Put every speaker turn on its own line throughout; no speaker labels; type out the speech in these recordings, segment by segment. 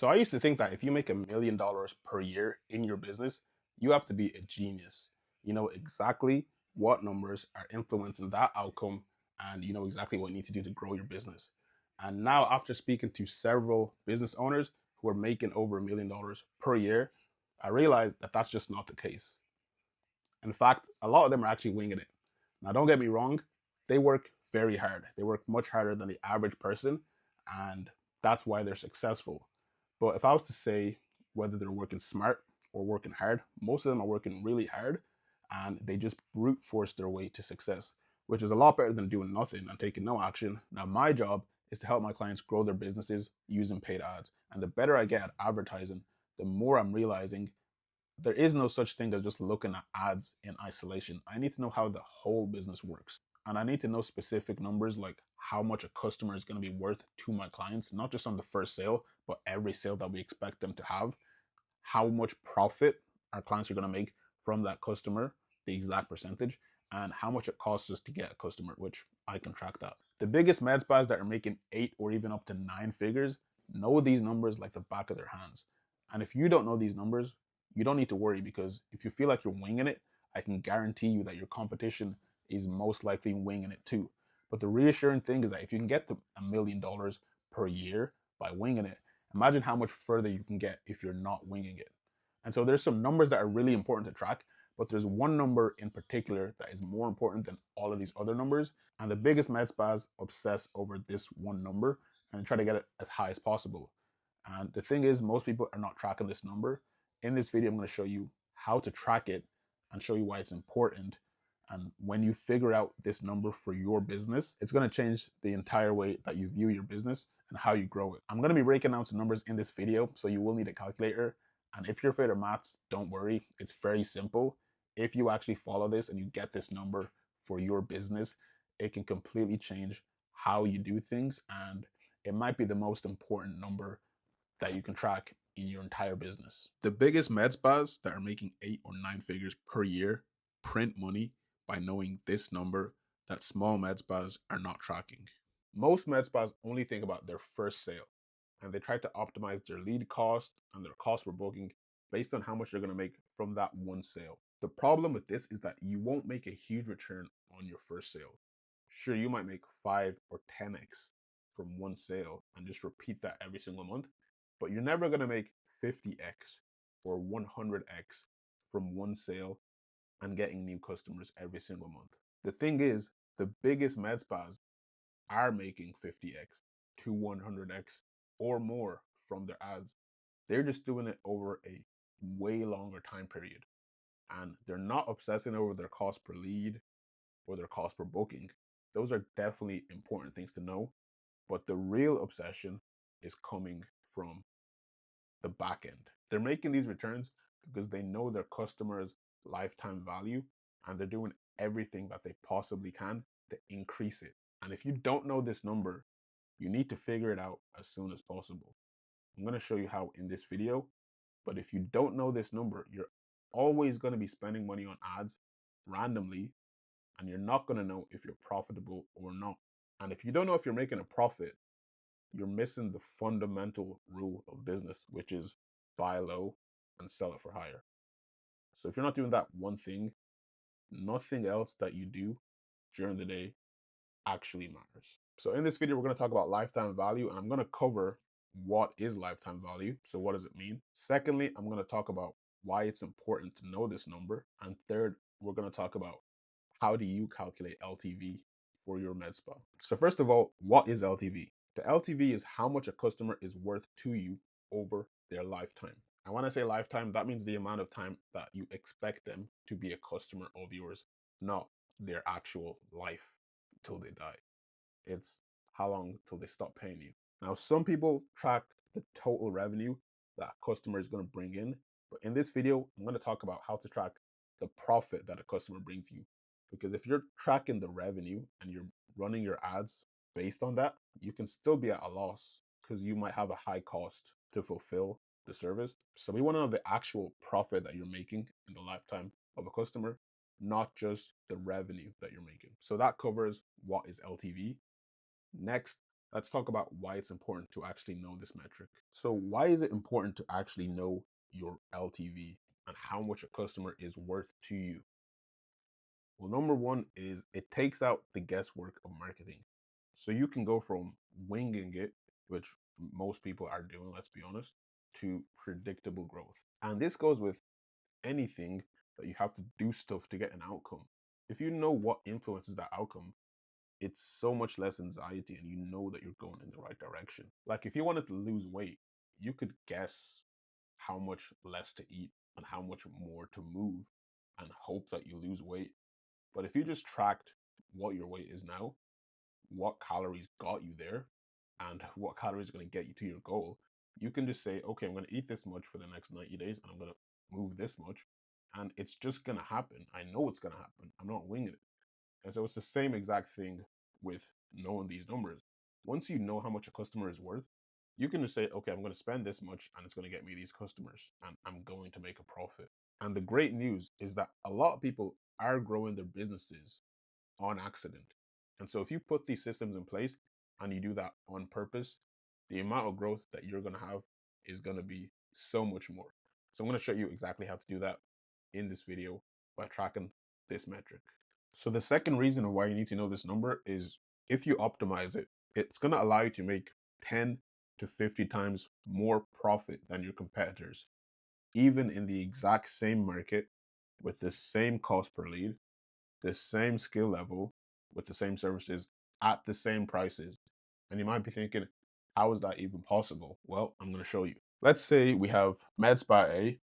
So I used to think that if you make $1 million per year in your business, you have to be a genius. You know exactly what numbers are influencing that outcome, and you know exactly what you need to do to grow your business. And now, after speaking to several business owners who are making over $1 million per year, I realized that that's just not the case. In fact, a lot of them are actually winging it. Now, don't get me wrong, they work very hard. They work much harder than the average person, and that's why they're successful. But if I was to say whether they're working smart or working hard, most of them are working really hard and they just brute force their way to success, which is a lot better than doing nothing and taking no action. Now, my job is to help my clients grow their businesses using paid ads. And the better I get at advertising, the more I'm realizing there is no such thing as just looking at ads in isolation. I need to know how the whole business works. And I need to know specific numbers like how much a customer is going to be worth to my clients, not just on the first sale, but every sale that we expect them to have, how much profit our clients are going to make from that customer, the exact percentage, and how much it costs us to get a customer, which I can track that. The biggest med spas that are making 8 or even up to 9 figures know these numbers like the back of their hands. And if you don't know these numbers, you don't need to worry, because if you feel like you're winging it, I can guarantee you that your competition is most likely winging it too. But the reassuring thing is that if you can get to $1 million per year by winging it, imagine how much further you can get if you're not winging it. And so there's some numbers that are really important to track, but there's one number in particular that is more important than all of these other numbers. And the biggest med spas obsess over this one number and try to get it as high as possible. And the thing is, most people are not tracking this number. In this video, I'm going to show you how to track it and show you why it's important. And when you figure out this number for your business, it's going to change the entire way that you view your business and how you grow it. I'm going to be breaking down some numbers in this video, so you will need a calculator. And if you're afraid of maths, don't worry. It's very simple. If you actually follow this and you get this number for your business, it can completely change how you do things. And it might be the most important number that you can track in your entire business. The biggest med spas that are making 8 or 9 figures per year print money by knowing this number that small med spas are not tracking. Most med spas only think about their first sale, and they try to optimize their lead cost and their cost per booking based on how much they're going to make from that one sale. The problem with this is that you won't make a huge return on your first sale. Sure, you might make 5 or 10x from one sale and just repeat that every single month, but you're never going to make 50x or 100x from one sale and getting new customers every single month. The thing is, the biggest med spas are making 50x to 100x or more from their ads. They're just doing it over a way longer time period. And they're not obsessing over their cost per lead or their cost per booking. Those are definitely important things to know. But the real obsession is coming from the back end. They're making these returns because they know their customers' lifetime value, and they're doing everything that they possibly can to increase it. And if you don't know this number, you need to figure it out as soon as possible. I'm going to show you how in this video, but if you don't know this number, you're always going to be spending money on ads randomly, and you're not going to know if you're profitable or not. And if you don't know if you're making a profit, you're missing the fundamental rule of business, which is buy low and sell it for higher. So if you're not doing that one thing, nothing else that you do during the day actually matters. So in this video, we're going to talk about lifetime value, and I'm going to cover what is lifetime value. So what does it mean? Secondly, I'm going to talk about why it's important to know this number. And third, we're going to talk about how do you calculate LTV for your med spa. So first of all, what is LTV? The LTV is how much a customer is worth to you over their lifetime. And when I say lifetime, that means the amount of time that you expect them to be a customer of yours, not their actual life till they die. It's how long till they stop paying you. Now, some people track the total revenue that a customer is going to bring in, but in this video, I'm going to talk about how to track the profit that a customer brings you. Because if you're tracking the revenue and you're running your ads based on that, you can still be at a loss because you might have a high cost to fulfill the service. So we want to know the actual profit that you're making in the lifetime of a customer, not just the revenue that you're making. So that covers what is LTV. Next, let's talk about why it's important to actually know this metric. So why is it important to actually know your LTV and how much a customer is worth to you? Well, number one is it takes out the guesswork of marketing. So you can go from winging it, which most people are doing, let's be honest, to predictable growth. And this goes with anything that you have to do stuff to get an outcome. If you know what influences that outcome, it's so much less anxiety and you know that you're going in the right direction. Like if you wanted to lose weight, you could guess how much less to eat and how much more to move and hope that you lose weight. But if you just tracked what your weight is now, what calories got you there, and what calories are going to get you to your goal, you can just say, okay, I'm going to eat this much for the next 90 days and I'm going to move this much. And it's just going to happen. I know it's going to happen. I'm not winging it. And so it's the same exact thing with knowing these numbers. Once you know how much a customer is worth, you can just say, okay, I'm going to spend this much and it's going to get me these customers and I'm going to make a profit. And the great news is that a lot of people are growing their businesses on accident. And so if you put these systems in place and you do that on purpose, the amount of growth that you're going to have is going to be so much more. So I'm going to show you exactly how to do that in this video by tracking this metric. So the second reason why you need to know this number is if you optimize it, it's going to allow you to make 10 to 50 times more profit than your competitors, even in the exact same market with the same cost per lead, the same skill level, with the same services at the same prices. And you might be thinking, how is that even possible? Well, I'm going to show you. Let's say we have Med Spa A.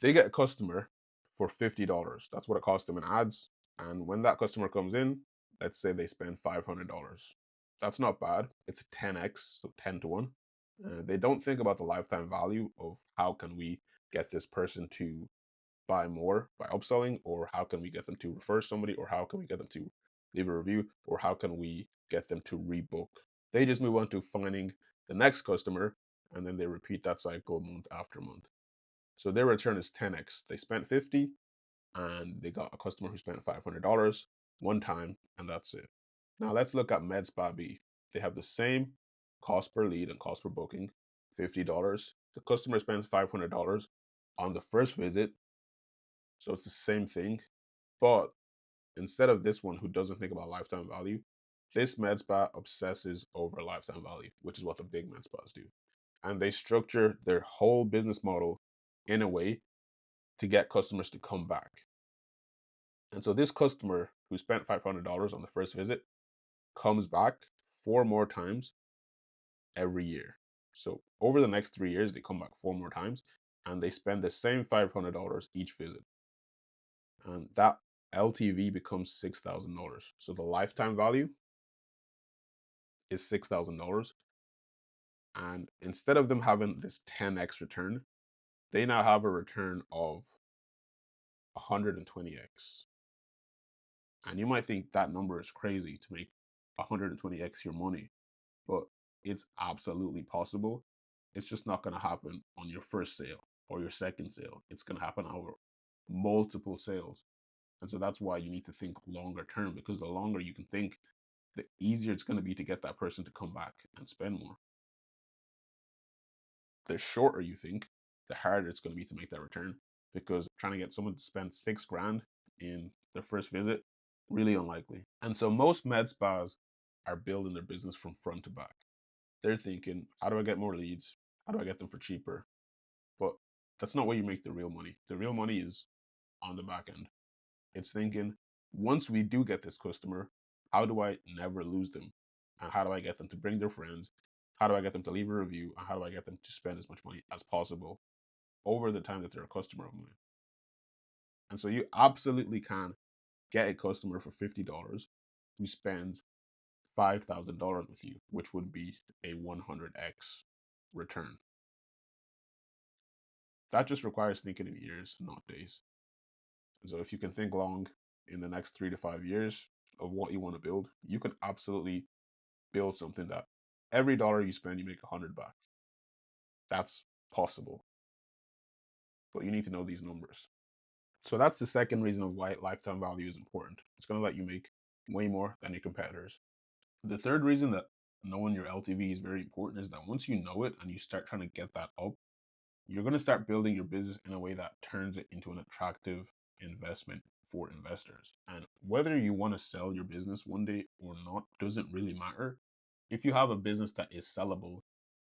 They get a customer for $50. That's what it costs them in ads. And when that customer comes in, let's say they spend $500. That's not bad. It's 10x, so 10 to 1. They don't think about the lifetime value of how can we get this person to buy more by upselling, or how can we get them to refer somebody, or how can we get them to leave a review, or how can we get them to rebook. They just move on to finding the next customer, and then they repeat that cycle month after month. So their return is 10x. They spent 50 and they got a customer who spent $500 one time, and that's it. Now let's look at Med Spa B. They have the same cost per lead and cost per booking, $50. The customer spends $500 on the first visit, so it's the same thing. But instead of this one who doesn't think about lifetime value, this med spa obsesses over lifetime value, which is what the big med spas do. And they structure their whole business model in a way to get customers to come back. And so this customer who spent $500 on the first visit comes back 4 more times every year. So over the next 3 years, they come back 4 more times and they spend the same $500 each visit. And that LTV becomes $6,000. So the lifetime value is $6,000. And instead of them having this 10x return, they now have a return of 120x. And you might think that number is crazy to make 120x your money, but it's absolutely possible. It's just not going to happen on your first sale or your second sale. It's going to happen over multiple sales. And so that's why you need to think longer term, because the longer you can think, the easier it's going to be to get that person to come back and spend more. The shorter you think, the harder it's going to be to make that return, because trying to get someone to spend 6 grand in their first visit, really unlikely. And so most med spas are building their business from front to back. They're thinking, how do I get more leads? How do I get them for cheaper? But that's not where you make the real money. The real money is on the back end. It's thinking, once we do get this customer, how do I never lose them? And how do I get them to bring their friends? How do I get them to leave a review? And how do I get them to spend as much money as possible over the time that they're a customer of mine? And so you absolutely can get a customer for $50 who spends $5,000 with you, which would be a 100x return. That just requires thinking in years, not days. And so if you can think long in the next 3 to 5 years of what you want to build, you can absolutely build something that every dollar you spend, you make 100 back. That's possible. But you need to know these numbers. So that's the second reason of why lifetime value is important. It's going to let you make way more than your competitors. The third reason that knowing your LTV is very important is that once you know it and you start trying to get that up, you're going to start building your business in a way that turns it into an attractive investment for investors. And whether you want to sell your business one day or not doesn't really matter. If you have a business that is sellable,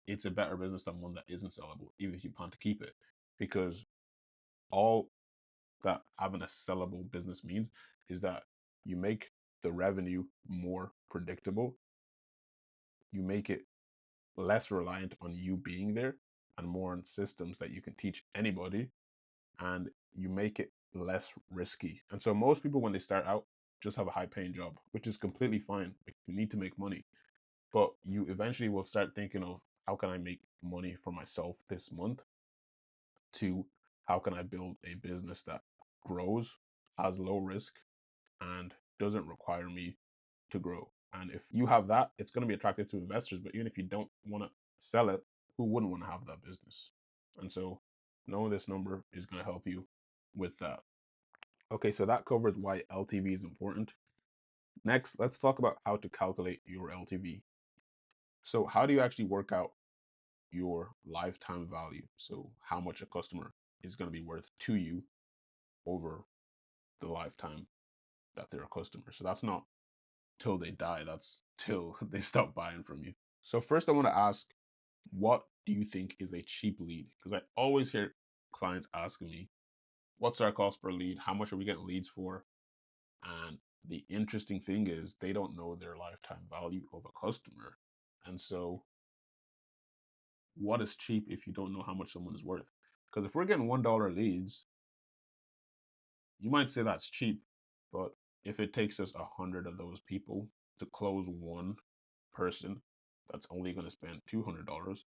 it's a better business than one that isn't sellable, even if you plan to keep it. Because all that having a sellable business means is that you make the revenue more predictable, you make it less reliant on you being there and more on systems that you can teach anybody, and you make it less risky. And so most people when they start out just have a high paying job, which is completely fine. Like, you need to make money, but you eventually will start thinking of how can I make money for myself this month, to how can I build a business that grows, has low risk, and doesn't require me to grow. And if you have that, it's going to be attractive to investors. But even if you don't want to sell it, who wouldn't want to have that business? And so knowing this number is going to help you with that. Okay, so that covers why LTV is important. Next, let's talk about how to calculate your LTV. So how do you actually work out your lifetime value? So how much a customer is going to be worth to you over the lifetime that they're a customer. So that's not till they die, that's till they stop buying from you. So first I want to ask, what do you think is a cheap lead? Because I always hear clients asking me, what's our cost per lead? How much are we getting leads for? And the interesting thing is they don't know their lifetime value of a customer. And so what is cheap if you don't know how much someone is worth? Because if we're getting $1 leads, you might say that's cheap, but if it takes us 100 of those people to close one person that's only going to spend $200,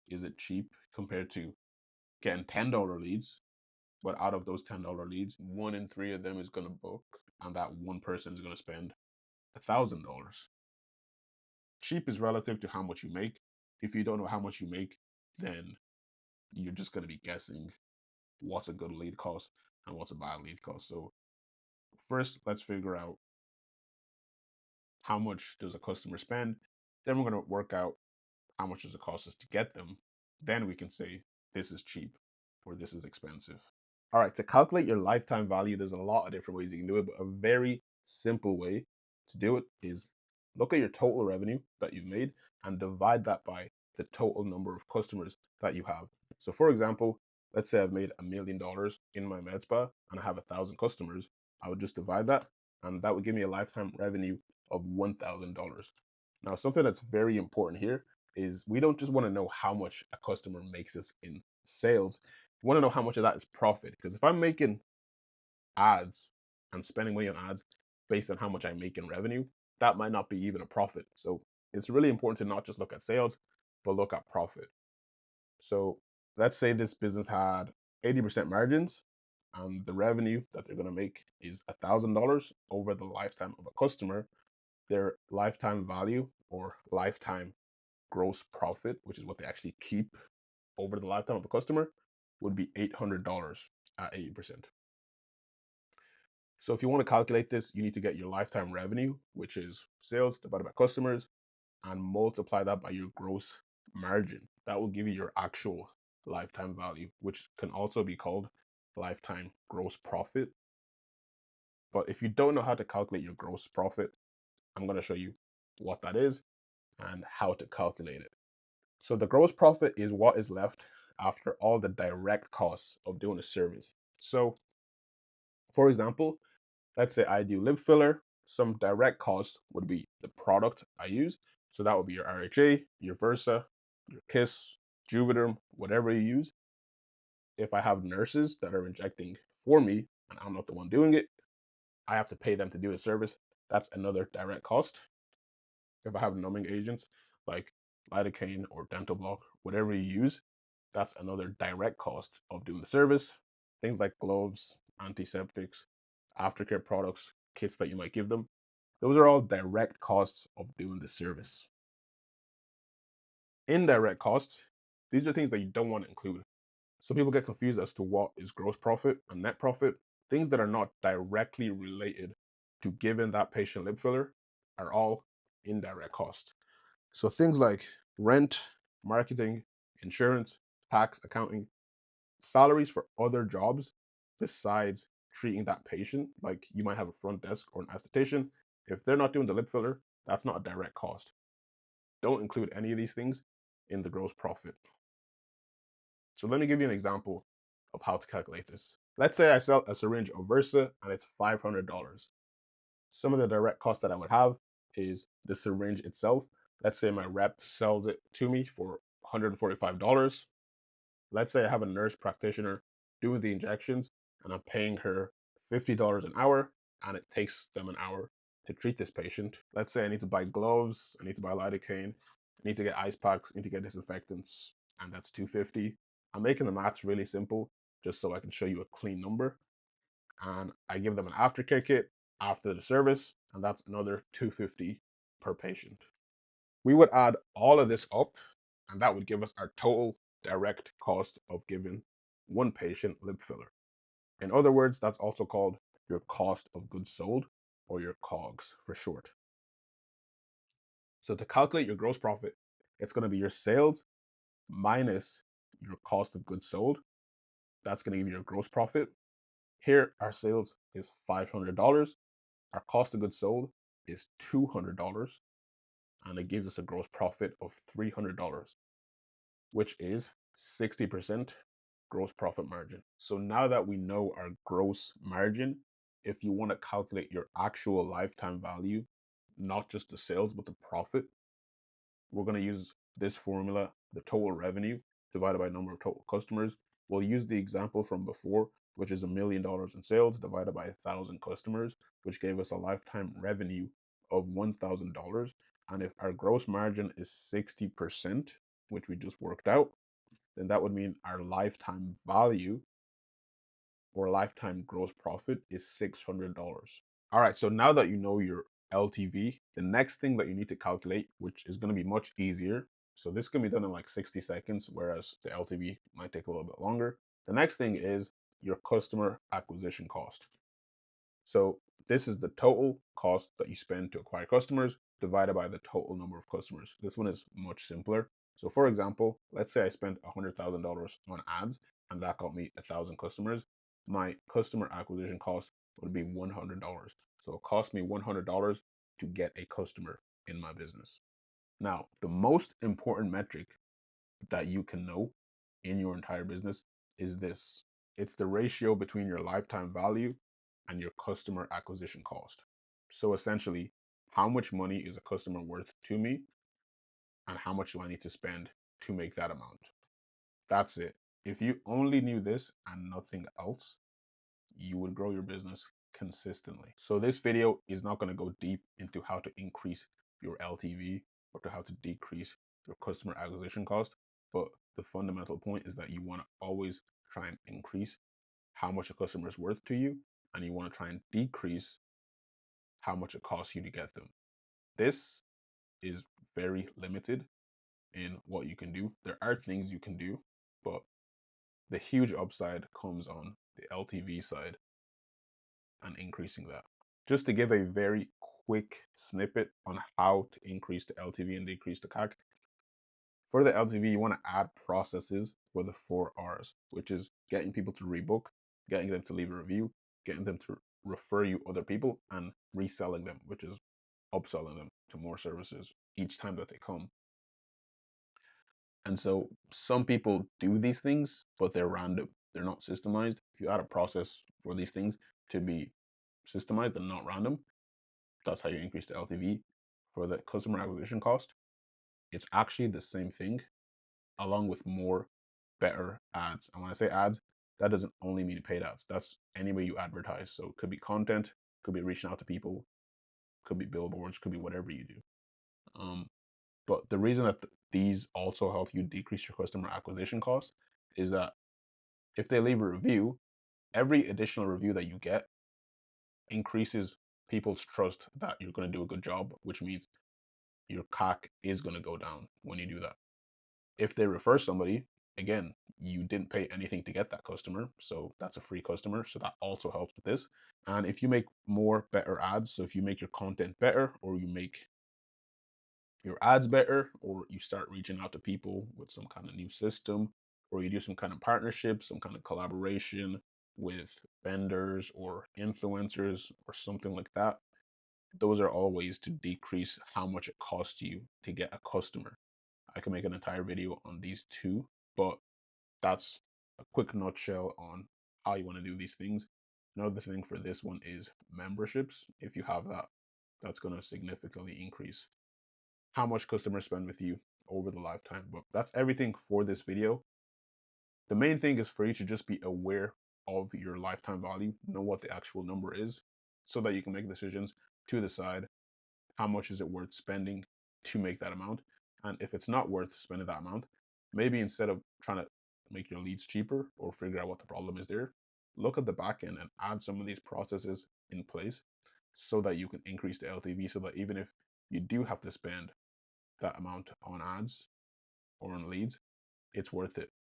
is it cheap compared to getting $10 leads? But out of those $10 leads, 1 in 3 of them is going to book, and that one person is going to spend $1,000. Cheap is relative to how much you make. If you don't know how much you make, then you're just going to be guessing what's a good lead cost and what's a bad lead cost. So first, let's figure out how much does a customer spend. Then we're going to work out how much does it cost us to get them. Then we can say this is cheap or this is expensive. All right, to calculate your lifetime value, there's a lot of different ways you can do it, but a very simple way to do it is look at your total revenue that you've made and divide that by the total number of customers that you have. So for example, let's say I've made $1 million in my med spa and I have 1,000 customers. I would just divide that, and that would give me a lifetime revenue of $1,000. Now, something that's very important here is we don't just want to know how much a customer makes us in sales. We want to know how much of that is profit. Because if I'm making ads and spending money on ads based on how much I make in revenue, that might not be even a profit. So it's really important to not just look at sales, but look at profit. So let's say this business had 80% margins and the revenue that they're going to make is $1,000 over the lifetime of a customer. Their lifetime value or lifetime gross profit, which is what they actually keep over the lifetime of a customer, would be $800 at 80%. So if you want to calculate this, you need to get your lifetime revenue, which is sales divided by customers, and multiply that by your gross margin. That will give you your actual lifetime value, which can also be called lifetime gross profit. But if you don't know how to calculate your gross profit, I'm going to show you what that is and how to calculate it. So the gross profit is what is left after all the direct costs of doing a service. So for example, let's say I do lip filler, some direct costs would be the product I use. So that would be your RHA, your Versa, your Kiss, Juvederm, whatever you use. If I have nurses that are injecting for me and I'm not the one doing it, I have to pay them to do the service. That's another direct cost. If I have numbing agents like lidocaine or dental block, whatever you use, that's another direct cost of doing the service. Things like gloves, antiseptics, aftercare products, kits that you might give them, those are all direct costs of doing the service. Indirect costs, these are things that you don't want to include. So people get confused as to what is gross profit and net profit. Things that are not directly related to giving that patient lip filler are all indirect costs. So things like rent, marketing, insurance, tax, accounting, salaries for other jobs besides treating that patient, like you might have a front desk or an esthetician. If they're not doing the lip filler, that's not a direct cost. Don't include any of these things in the gross profit. So let me give you an example of how to calculate this. Let's say I sell a syringe of Versa and it's $500. Some of the direct costs that I would have is the syringe itself. Let's say my rep sells it to me for $145. Let's say I have a nurse practitioner doing the injections and I'm paying her $50 an hour and it takes them an hour to treat this patient. Let's say I need to buy gloves, I need to buy lidocaine, I need to get ice packs, I need to get disinfectants, and that's $250. I'm making the maths really simple just so I can show you a clean number. And I give them an aftercare kit after the service, and that's another $250 per patient. We would add all of this up, and that would give us our total direct cost of giving one patient lip filler. In other words, that's also called your cost of goods sold, or your COGS for short. So to calculate your gross profit, it's going to be your sales minus your cost of goods sold. That's going to give you your gross profit. Here, our sales is $500. Our cost of goods sold is $200, and it gives us a gross profit of $300, which is 60% gross profit margin. So now that we know our gross margin, if you want to calculate your actual lifetime value, not just the sales, but the profit, we're going to use this formula, the total revenue divided by number of total customers. We'll use the example from before, which is $1 million in sales divided by 1,000 customers, which gave us a lifetime revenue of $1,000. And if our gross margin is 60%, which we just worked out, then that would mean our lifetime value or lifetime gross profit is $600. All right, so now that you know your LTV, the next thing that you need to calculate, which is going to be much easier. So this can be done in like 60 seconds, whereas the LTV might take a little bit longer. The next thing is your customer acquisition cost. So this is the total cost that you spend to acquire customers divided by the total number of customers. This one is much simpler. So for example, let's say I spent $100,000 on ads and that got me 1,000 customers. My customer acquisition cost would be $100. So it cost me $100 to get a customer in my business. Now, the most important metric that you can know in your entire business is this. It's the ratio between your lifetime value and your customer acquisition cost. So essentially, how much money is a customer worth to me and how much do I need to spend to make that amount? That's it. If you only knew this and nothing else, you would grow your business consistently. So this video is not going to go deep into how to increase your LTV or to how to decrease your customer acquisition cost. But the fundamental point is that you want to always try and increase how much a customer is worth to you, and you want to try and decrease how much it costs you to get them. This is very limited in what you can do. There are things you can do, but the huge upside comes on the LTV side and increasing that. Just to give a very quick snippet on how to increase the LTV and decrease the CAC. For the LTV, you want to add processes for the 4 Rs, which is getting people to rebook, getting them to leave a review, getting them to refer you other people, and reselling them, which is upselling them to more services each time that they come. And so some people do these things, but they're random. They're not systemized. If you add a process for these things to be systemized and not random, that's how you increase the LTV. For the customer acquisition cost, it's actually the same thing, along with more better ads. And when I say ads, that doesn't only mean paid ads. That's any way you advertise. So it could be content, could be reaching out to people, could be billboards, could be whatever you do. But the reason that these also help you decrease your customer acquisition cost is that if they leave a review, every additional review that you get increases people's trust that you're going to do a good job, which means your CAC is going to go down when you do that. If they refer somebody, again, you didn't pay anything to get that customer, so that's a free customer, so that also helps with this. And if you make more better ads, so if you make your content better or you make your ads better, or you start reaching out to people with some kind of new system, or you do some kind of partnership, some kind of collaboration with vendors or influencers or something like that. Those are all ways to decrease how much it costs you to get a customer. I can make an entire video on these two, but that's a quick nutshell on how you want to do these things. Another thing for this one is memberships. If you have that, that's going to significantly increase how much customers spend with you over the lifetime. But that's everything for this video. The main thing is for you to just be aware of your lifetime value, know what the actual number is, so that you can make decisions to decide how much is it worth spending to make that amount. And if it's not worth spending that amount, maybe instead of trying to make your leads cheaper or figure out what the problem is there, look at the back end and add some of these processes in place so that you can increase the LTV, so that even if you do have to spend that amount on ads or on leads, it's worth it.